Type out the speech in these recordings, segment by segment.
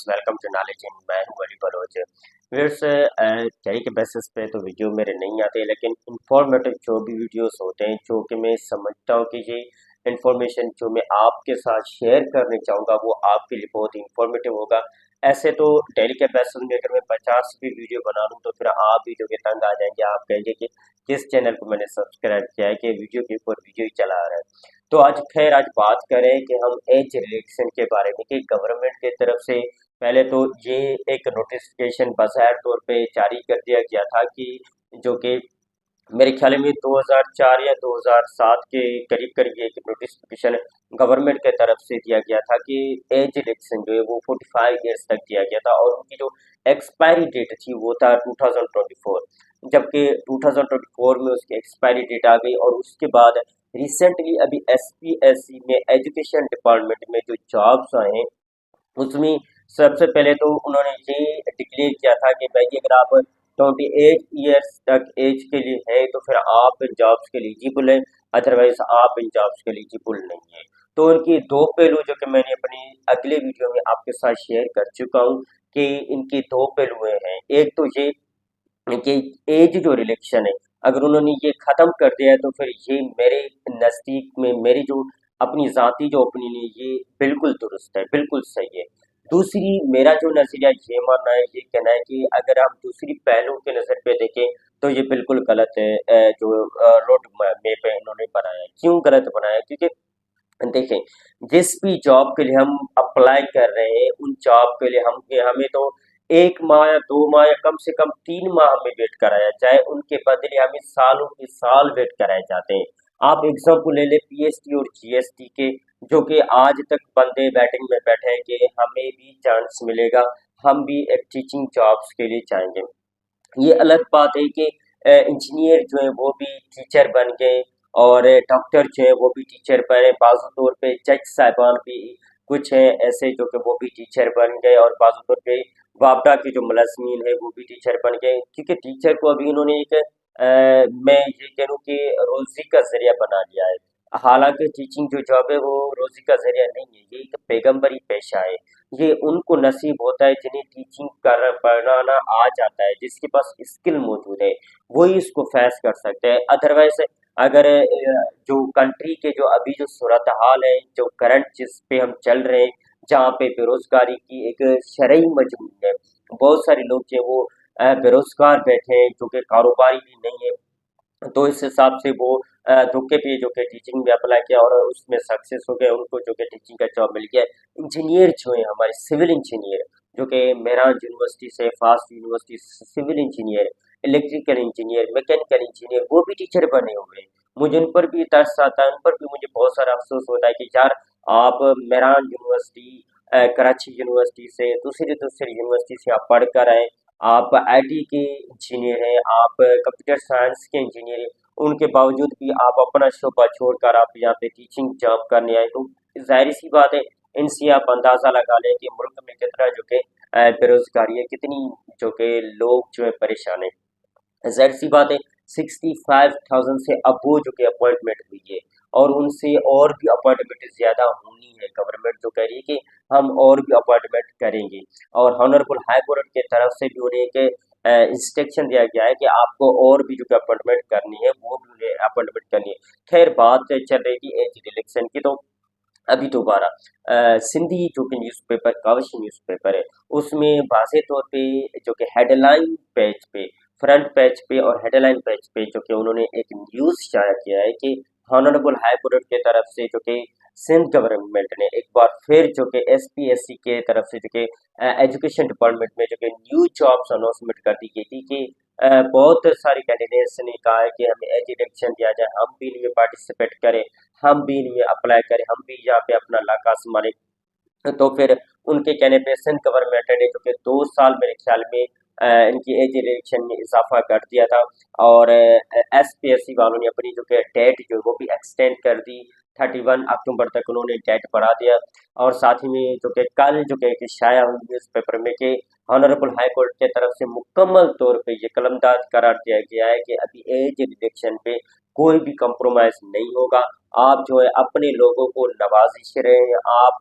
Viewers, welcome to knowledge in. मैं हूं Ali Bloch. Viewers, कई के बेसिस पे तो वीडियो मेरे नहीं आते, लेकिन इंफॉर्मेटिव जो भी वीडियोस होते हैं जो कि मैं समझता हूं कि ये इंफॉर्मेशन जो मैं आपके साथ शेयर करने चाहूँगा वो आपके लिए बहुत इंफॉर्मेटिव होगा। ऐसे तो डेली के बेसिस में अगर मैं 50 भी वीडियो बना लूँ तो फिर आप भी जो कि तंग आ जाएंगे। आप कहेंगे कि किस चैनल को मैंने सब्सक्राइब किया है कि वीडियो के ऊपर वीडियो ही चला आ रहा है। तो आज बात करें कि हम एज रिलेक्शन के बारे में कि गवर्नमेंट की तरफ से पहले तो ये एक नोटिफिकेशन बाज़ाहिर तौर पे जारी कर दिया गया था कि जो कि मेरे ख्याल में 2004 या 2007 के करीब करीब ये एक नोटिफिकेशन गवर्नमेंट के तरफ से दिया गया था कि एज रिलेक्शन जो है वो 45 ईयर्स तक दिया गया था और उनकी जो एक्सपायरी डेट थी वो था 2024। जबकि 2024 में उसकी एक्सपायरी डेट आ गई और उसके बाद रिसेंटली अभी एसपीएससी में एजुकेशन डिपार्टमेंट में जो जॉब्स आए हैं उसमें सबसे पहले तो उन्होंने ये डिक्लेयर किया था कि भाई अगर आप 28 ईयर्स तक एज के लिए है तो फिर आप इन जॉब्स के लिए एलिजिबल है, अदरवाइज आप इन जॉब्स के लिए एलिजिबल नहीं है। तो उनकी दो पहलू जो कि मैंने अपनी अगले वीडियो में आपके साथ शेयर कर चुका हूँ कि इनके दो पहलू हैं। एक तो ये कि एज जो रिलेक्शन है अगर उन्होंने ये खत्म कर दिया है तो फिर ये मेरे नज़दीक में मेरी जो अपनी ज़ाती जो ओपिनियन है ये बिल्कुल दुरुस्त है, बिल्कुल सही है। दूसरी मेरा जो नज़रिया ये मानना है, ये कहना है कि अगर हम दूसरी पहलू के नज़र पे देखें तो ये बिल्कुल गलत है। जो रोड मैप है इन्होंने बनाया है, क्यों गलत बनाया है? क्योंकि देखें, जिस भी जॉब के लिए हम अप्लाई कर रहे हैं उन जॉब के लिए हम हमें तो 1 माह या 2 माह या कम से कम 3 माह हमें वेट कराया जाए, उनके बदले हमें सालों के साल वेट कराए जाते हैं। आप एग्जाम्पल ले ले पीएसटी और जीएसटी के, जो कि आज तक बंदे बैटिंग में बैठे हैं कि हमें भी चांस मिलेगा, हम भी एक टीचिंग जॉब्स के लिए जाएंगे। ये अलग बात है कि इंजीनियर जो है वो भी टीचर बन गए और डॉक्टर जो है वो भी टीचर बने, बाज़ू तौर पे जज साहिबान भी कुछ हैं ऐसे जो कि वो भी टीचर बन गए और बाज़ू तौर पे वापडा के जो मुलाजमीन है वो भी टीचर बन गए, क्योंकि टीचर को अभी उन्होंने एक मैं ये कह लूँ कि रोजी का जरिया बना लिया है। हालांकि टीचिंग जो जॉब है वो रोजी का जरिया नहीं है, ये एक पैगंबरी पेशा है। ये उनको नसीब होता है जिन्हें टीचिंग कर पढ़ाना आ जाता है, जिसके पास स्किल मौजूद है वही इसको फैस कर सकते हैं। अदरवाइज अगर जो कंट्री के जो अभी जो सूरत हाल है, जो करंट जिस पे हम चल रहे हैं, जहाँ पे बेरोजगारी की एक शरई मजमून है, बहुत सारे लोग जो है वो बेरोजगार बैठे हैं जो कि कारोबारी भी नहीं है। तो इस हिसाब से वो धोखे पे जो कि टीचिंग में अप्लाई किया और उसमें सक्सेस हो गए, उनको जो कि टीचिंग का जॉब मिल गया। इंजीनियर जो है हमारे सिविल इंजीनियर जो कि मेरान यूनिवर्सिटी से FAST university civil engineer, electrical engineer, mechanical engineer वो भी टीचर बने हुए हैं। मुझे उन पर भी तरस आता है, उन पर भी मुझे बहुत सारा अफसोस होता है कि यार आप मेरान यूनिवर्सिटी, कराची यूनिवर्सिटी से दूसरी दूसरी यूनिवर्सिटी से आप पढ़ कर आए, आप आईटी के इंजीनियर हैं, आप कंप्यूटर साइंस के इंजीनियर हैं, उनके बावजूद भी आप अपना शोबा छोड़कर आप यहाँ पे टीचिंग जॉब करने आए, तो जाहिर सी बात है इनसे आप अंदाज़ा लगा लें कि मुल्क में कितना जो कि बेरोजगारी है, कितनी जो कि लोग जो है परेशान है। ज़ाहिर सी बात है 65,000 से अबोव जो कि अपॉइंटमेंट हुई है और उनसे और भी अपॉइंटमेंट ज़्यादा होनी है। गवर्नमेंट जो कह रही है कि हम और भी अपॉइंटमेंट करेंगे और हॉनरेबल हाई कोर्ट की तरफ से भी उन्हें एक इंस्ट्रक्शन दिया गया है कि आपको और भी जो कि अपॉइंटमेंट करनी है वो भी उन्हें अपॉइंटमेंट करनी है। खैर बात चल रही थी एज इलेक्शन की, तो अभी दोबारा सिंधी जो कि न्यूज़पेपर कावशी न्यूज़पेपर है उसमें वाज़े तौर पे जो कि हेडलाइन पेज पे, फ्रंट पेज पे और हेडलाइन पेज पे जो कि उन्होंने एक न्यूज़ शाया किया है कि हॉनरेबल हाई कोर्ट की तरफ से जो कि सिंध गवर्नमेंट ने एक बार फिर जो कि एसपीएससी के तरफ से जो कि एजुकेशन डिपार्टमेंट में जो कि न्यू जॉब्स अनाउंसमेंट कर दी गई थी कि बहुत सारे कैंडिडेट्स ने कहा है कि हमें एज इलेक्शन दिया जाए, हम भी इनमें पार्टिसिपेट करें, हम भी इनमें अप्लाई करें, हम भी यहाँ पे अपना लक आजमाएं। तो फिर उनके कहने पे सिंध गवर्नमेंट ने जो कि 2 साल मेरे ख्याल में इनकी एज रिलेक्शन में इजाफा कर दिया था और एसपीएससी वालों ने अपनी जो कि डेट जो है वो भी एक्सटेंड कर दी, 31 अक्टूबर तक उन्होंने डेट बढ़ा दिया। और साथ ही में जो कि कल जो कि एक शाया हुई न्यूज़पेपर में कि ऑनरेबल हाई कोर्ट की तरफ से मुकम्मल तौर पे ये कलमदाद करार दिया गया है कि अभी एज रिलेक्शन पे कोई भी कंप्रोमाइज नहीं होगा। आप जो है अपने लोगों को नवाजिश रहे हैं, आप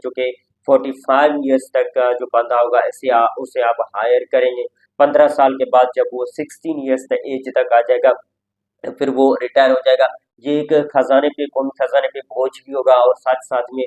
जो कि 45 ईयर्स तक का जो बंदा होगा उसे आप हायर करेंगे। 15 साल के बाद जब वो 16 ईयर्स तक एज तक आ जाएगा, फिर वो रिटायर हो जाएगा। ये एक खजाने पे कौमी खजाने पे बोझ भी होगा, और साथ साथ में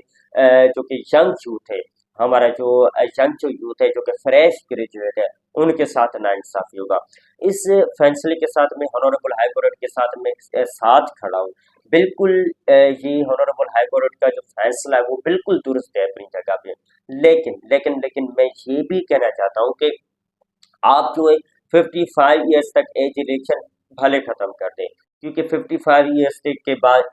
जो कि यंग यूथ है, हमारा जो यंग जो यूथ है, जो कि फ्रेश ग्रेजुएट है, उनके साथ नाइंसाफी होगा। इस फैसले के साथ में हॉनरेबल हाई कोर्ट के साथ में साथ खड़ा हूँ। बिल्कुल ये हॉनरेबल हाई कोर्ट का जो फैसला है वो बिल्कुल दुरुस्त है अपनी जगह पे। लेकिन मैं ये भी कहना चाहता हूँ कि आप जो है 55 ईयर्स तक एज रिलेक्शन भले खत्म कर दें, क्योंकि 55 ईयर्स के बाद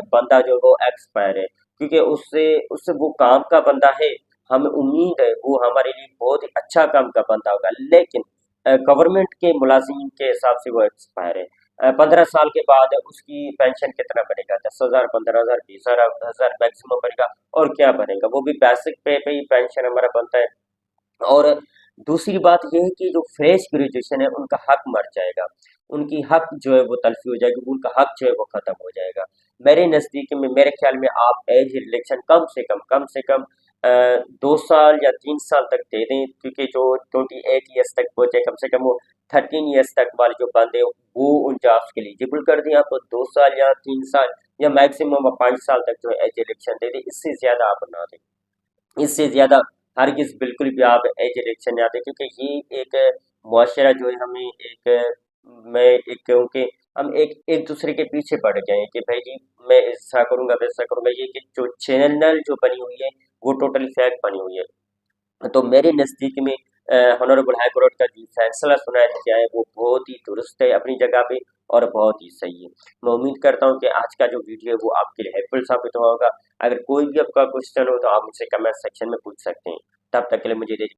बंदा जो है वो एक्सपायर है, क्योंकि उससे उससे वो काम का बंदा है। हमें उम्मीद है वो हमारे लिए बहुत ही अच्छा काम का बंदा होगा, लेकिन गवर्नमेंट के मुलाजिम के हिसाब से वो एक्सपायर है। 15 साल के बाद उसकी पेंशन कितना बनेगा? 10,000, 15,000, 20,000 मैक्सिमम बनेगा। और क्या बनेगा? वो भी बेसिक पे ही पेंशन हमारा बनता है। और दूसरी बात ये है कि जो फ्रेश ग्रेजुएशन है उनका हक मर जाएगा, उनकी हक जो है वो तलफी हो जाएगी, उनका हक जो है वो खत्म हो जाएगा। मेरे नज़दीक में, मेरे ख्याल में आप एज रिलेक्शन कम से कम 2 साल या 3 साल तक दे दें, क्योंकि जो 28 ईयर्स तक पहुंचे, कम से कम वो 13 ईयर्स तक वाले जो बंदे वो उन जॉब्स के लिए एलिजिबल कर दिया, आप 2 साल या 3 साल या मैक्सिमम 5 साल तक जो है एज रिलेक्शन दे दें, इससे ज्यादा आप ना दें। इससे ज़्यादा हरगिज़ बिल्कुल भी आप एज इलेक्शन ना दें, क्योंकि ये एक मुआशरा जो है हमें एक मैं एक कहूँ कि हम एक एक दूसरे के पीछे पड़ गए हैं कि भाई जी मैं ऐसा करूँगा वैसा करूँगा, ये कि जो चैनल जो बनी हुई है वो टोटली फेक बनी हुई है। तो मेरे नज़दीक में हॉनरेबल हाई कोर्ट का जो फैसला सुनाया गया है वो बहुत ही दुरुस्त है अपनी जगह पे, और बहुत ही सही है। मैं उम्मीद करता हूँ कि आज का जो वीडियो है वो आपके लिए हेल्पफुल साबित हुआ होगा। अगर कोई भी आपका क्वेश्चन हो तो आप मुझसे कमेंट सेक्शन में पूछ सकते हैं। तब तक के लिए मुझे